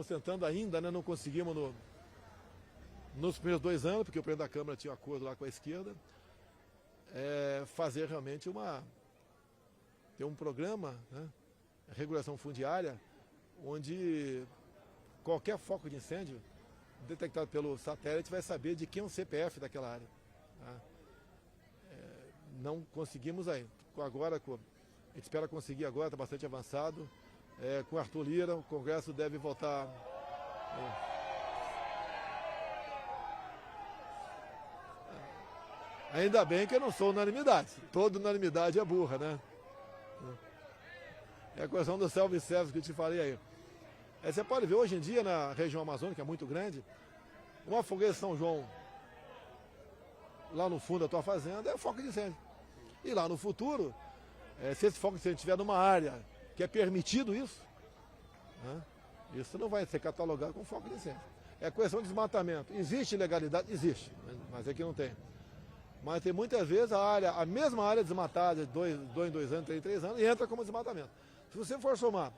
Speaker 1: tentando ainda, né, não conseguimos nos primeiros 2 anos, porque o presidente da Câmara tinha um acordo lá com a esquerda, fazer realmente ter um programa, né, regulação fundiária, onde qualquer foco de incêndio detectado pelo satélite vai saber de quem é o CPF daquela área. Tá? Não conseguimos ainda. Agora, a gente espera conseguir agora, está bastante avançado. Com Arthur Lira, o Congresso deve votar. Ainda bem que eu não sou unanimidade. Toda unanimidade é burra, né? É a questão do self-service que eu te falei aí. Você pode ver hoje em dia na região amazônica, é muito grande, uma fogueira de São João lá no fundo da tua fazenda é foco de incêndio. E lá no futuro, se esse foco de incêndio estiver numa área que é permitido isso, né, isso não vai ser catalogado como foco de incêndio. É questão de desmatamento. Existe ilegalidade? Existe, mas aqui não tem. Mas tem muitas vezes a mesma área desmatada de 2 em 2 anos, 3 em 3 anos, e entra como desmatamento. Se você for somar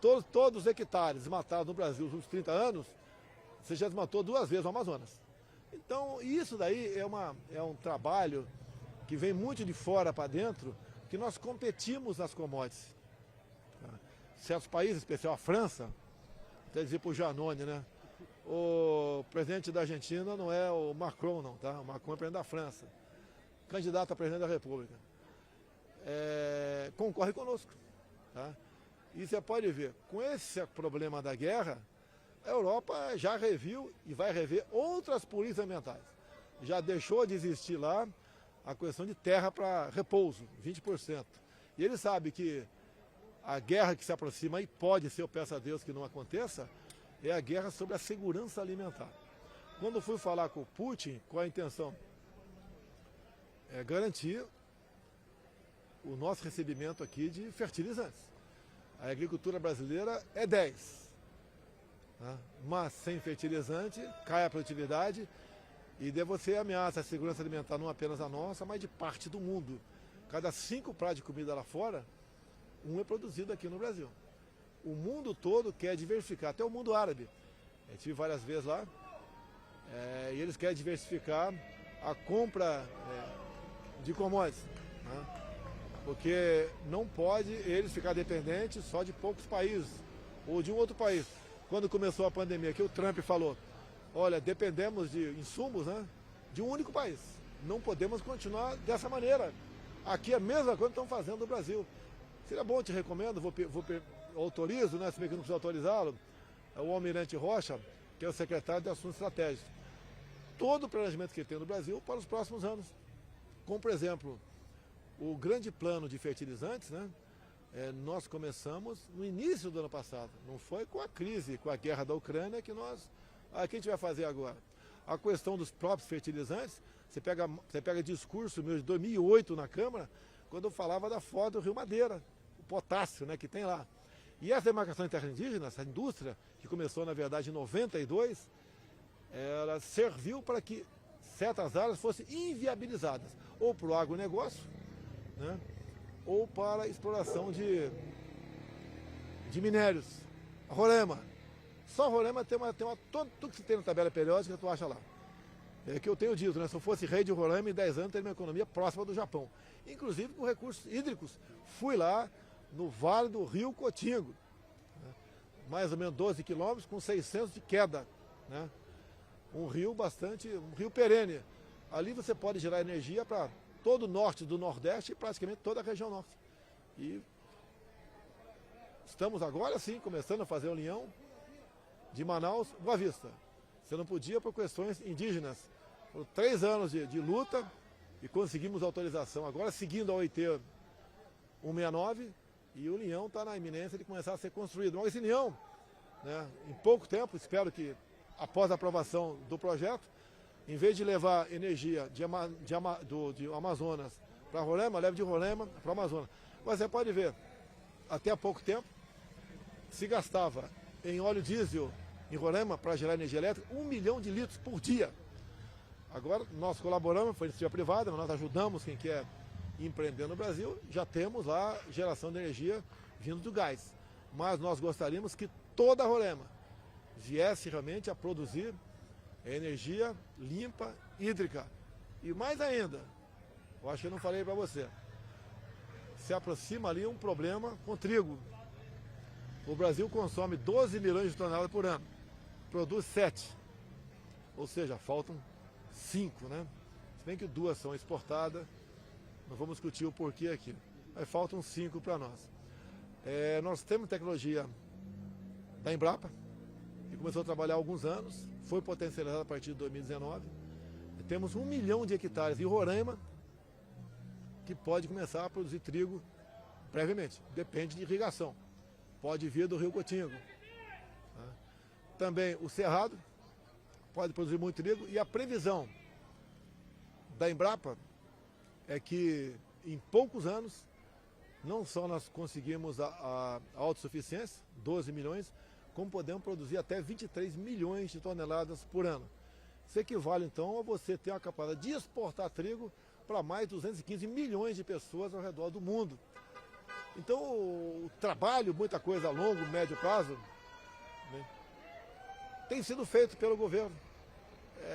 Speaker 1: todos os hectares desmatados no Brasil nos últimos 30 anos, você já desmatou 2 vezes o Amazonas. Então, isso daí é um trabalho que vem muito de fora para dentro, que nós competimos nas commodities. Certos países, em especial a França, até dizer para o Janone, né? O presidente da Argentina não é o Macron, não, tá? O Macron é presidente da França, candidato a presidente da República. Concorre conosco, tá? E você pode ver, com esse problema da guerra, a Europa já reviu e vai rever outras políticas ambientais. Já deixou de existir lá a questão de terra para repouso, 20%. E ele sabe que a guerra que se aproxima, e pode ser, eu peço a Deus que não aconteça, é a guerra sobre a segurança alimentar. Quando eu fui falar com o Putin, qual a intenção? Garantir o nosso recebimento aqui de fertilizantes. A agricultura brasileira é 10. Tá? Mas sem fertilizante, cai a produtividade e daí você ameaça a segurança alimentar não apenas a nossa, mas de parte do mundo. Cada 5 pratos de comida lá fora, um é produzido aqui no Brasil. o mundo todo quer diversificar, até o mundo árabe. Eu tive várias vezes lá, e eles querem diversificar a compra de commodities, né? Porque não pode eles ficar dependentes só de poucos países ou de um outro país. Quando começou a pandemia, que o Trump falou, olha, dependemos de insumos, né, de um único país. Não podemos continuar dessa maneira. Aqui é a mesma coisa que estão fazendo no Brasil. Seria bom, te recomendo, autorizo, né, se bem que não precisa autorizá-lo, o Almirante Rocha, que é o secretário de Assuntos Estratégicos. Todo o planejamento que ele tem no Brasil para os próximos anos. Como, por exemplo, o grande plano de fertilizantes, né, nós começamos no início do ano passado. Não foi com a crise, com a guerra da Ucrânia que nós... O que a gente vai fazer agora? A questão dos próprios fertilizantes, você pega discurso meu de 2008 na Câmara, quando eu falava da foda do Rio Madeira, o potássio, né, que tem lá. E essa demarcação de terra indígena, essa indústria, que começou na verdade em 92, ela serviu para que certas áreas fossem inviabilizadas, ou para o agronegócio, né, ou para a exploração de minérios. A Roraima. Só a Roraima tem tudo que você tem na tabela periódica, tu acha lá. É que eu tenho dito, né? Se eu fosse rei de Roraima, em 10 anos teria uma economia próxima do Japão. Inclusive com recursos hídricos. Fui lá no Vale do Rio Cotingo, né? Mais ou menos 12 quilômetros com 600 de queda, né? Um rio perene. Ali você pode gerar energia para todo o norte do Nordeste e praticamente toda a região norte. E estamos agora sim começando a fazer a união de Manaus, Boa Vista. Você não podia por questões indígenas. Foram 3 anos de luta e conseguimos autorização. Agora seguindo a OIT 169 e o Linhão está na iminência de começar a ser construído. Mas esse Linhão, né, em pouco tempo, espero que após a aprovação do projeto, em vez de levar energia de Amazonas para Roraima, leve de Roraima para Amazonas. Mas você pode ver, até há pouco tempo, se gastava em óleo diesel em Roraima para gerar energia elétrica 1 milhão de litros por dia. Agora nós colaboramos, foi iniciativa privada, mas nós ajudamos quem quer empreender no Brasil, já temos lá geração de energia vindo do gás. Mas nós gostaríamos que toda a Roraima viesse realmente a produzir energia limpa, hídrica. E mais ainda, eu acho que eu não falei para você, se aproxima ali um problema com trigo. O Brasil consome 12 milhões de toneladas por ano, produz 7, ou seja, faltam 5, né? Se bem que 2 são exportadas, não vamos discutir o porquê aqui, mas faltam 5 para nós. Nós temos tecnologia da Embrapa, que começou a trabalhar há alguns anos, foi potencializada a partir de 2019. Temos 1 milhão de hectares em Roraima que pode começar a produzir trigo brevemente, depende de irrigação. Pode vir do Rio Cotingo. Também o Cerrado pode produzir muito trigo e a previsão da Embrapa é que em poucos anos não só nós conseguimos a autossuficiência, 12 milhões, como podemos produzir até 23 milhões de toneladas por ano. Isso equivale então a você ter a capacidade de exportar trigo para mais de 215 milhões de pessoas ao redor do mundo. Então, o trabalho, muita coisa a longo, médio prazo, né, tem sido feito pelo governo.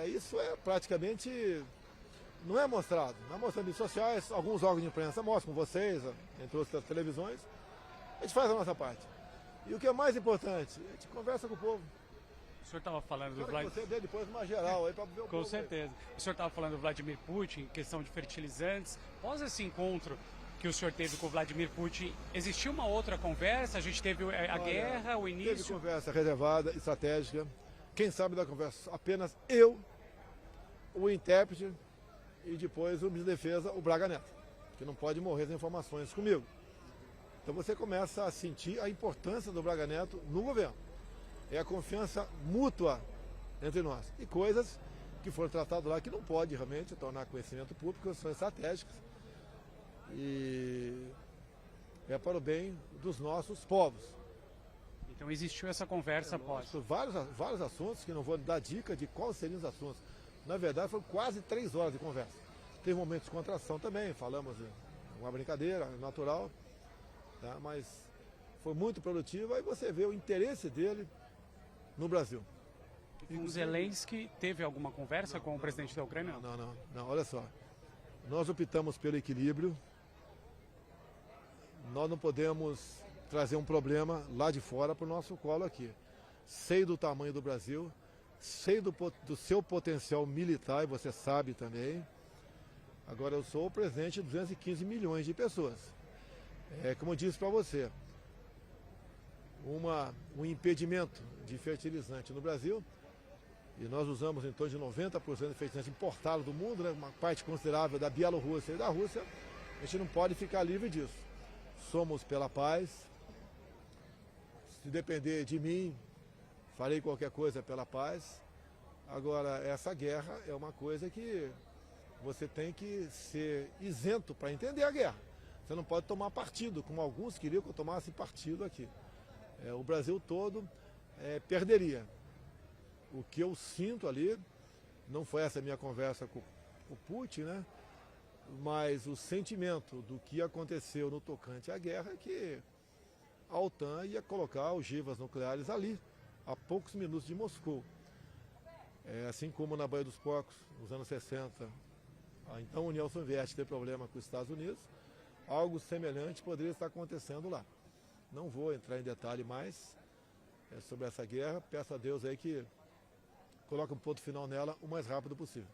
Speaker 1: Isso praticamente não é mostrado. Não é mostrado em mídias sociais, alguns órgãos de imprensa mostram com vocês, entre outras televisões. A gente faz a nossa parte. E o que é mais importante, a gente conversa com o povo.
Speaker 2: O senhor estava falando do Vladimir...
Speaker 1: Você dê depois uma geral aí para ver o povo.
Speaker 2: Com certeza. O senhor estava falando do Vladimir Putin, questão de fertilizantes. Após esse encontro que o senhor teve com o Vladimir Putin, existiu uma outra conversa? A gente teve a guerra, o início...
Speaker 1: Teve conversa reservada, estratégica. Quem sabe da conversa? Apenas eu, o intérprete e depois o ministro da Defesa, o Braga Neto, que não pode morrer sem informações comigo. Então você começa a sentir a importância do Braga Neto no governo. É a confiança mútua entre nós. E coisas que foram tratadas lá que não pode realmente tornar conhecimento público, são estratégicas. E é para o bem dos nossos povos.
Speaker 2: Então existiu essa conversa após.
Speaker 1: Vários assuntos, que não vou dar dica de quais seriam os assuntos. Na verdade, foram quase 3 horas de conversa. Teve momentos de contração também, falamos de uma brincadeira natural, tá? Mas foi muito produtiva, aí você vê o interesse dele no Brasil.
Speaker 2: O Zelensky teve alguma conversa com o presidente da Ucrânia?
Speaker 1: Não, olha só. Nós optamos pelo equilíbrio. Nós não podemos trazer um problema lá de fora para o nosso colo aqui. Sei do tamanho do Brasil, sei do seu potencial militar, e você sabe também. Agora, eu sou o presidente de 215 milhões de pessoas. Como eu disse para você, um impedimento de fertilizante no Brasil, e nós usamos em torno de 90% de fertilizante importado do mundo, né, uma parte considerável da Bielorrússia e da Rússia, a gente não pode ficar livre disso. Somos pela paz. Se depender de mim, farei qualquer coisa pela paz. Agora, essa guerra é uma coisa que você tem que ser isento para entender a guerra. Você não pode tomar partido, como alguns queriam que eu tomasse partido aqui. O Brasil todo perderia. O que eu sinto ali, não foi essa minha conversa com o Putin, né? Mas o sentimento do que aconteceu no tocante à guerra é que a OTAN ia colocar ogivas nucleares ali, a poucos minutos de Moscou. Assim como na Baía dos Porcos, nos anos 60, a então União Soviética teve problema com os Estados Unidos, algo semelhante poderia estar acontecendo lá. Não vou entrar em detalhe mais sobre essa guerra, peço a Deus aí que coloque um ponto final nela o mais rápido possível.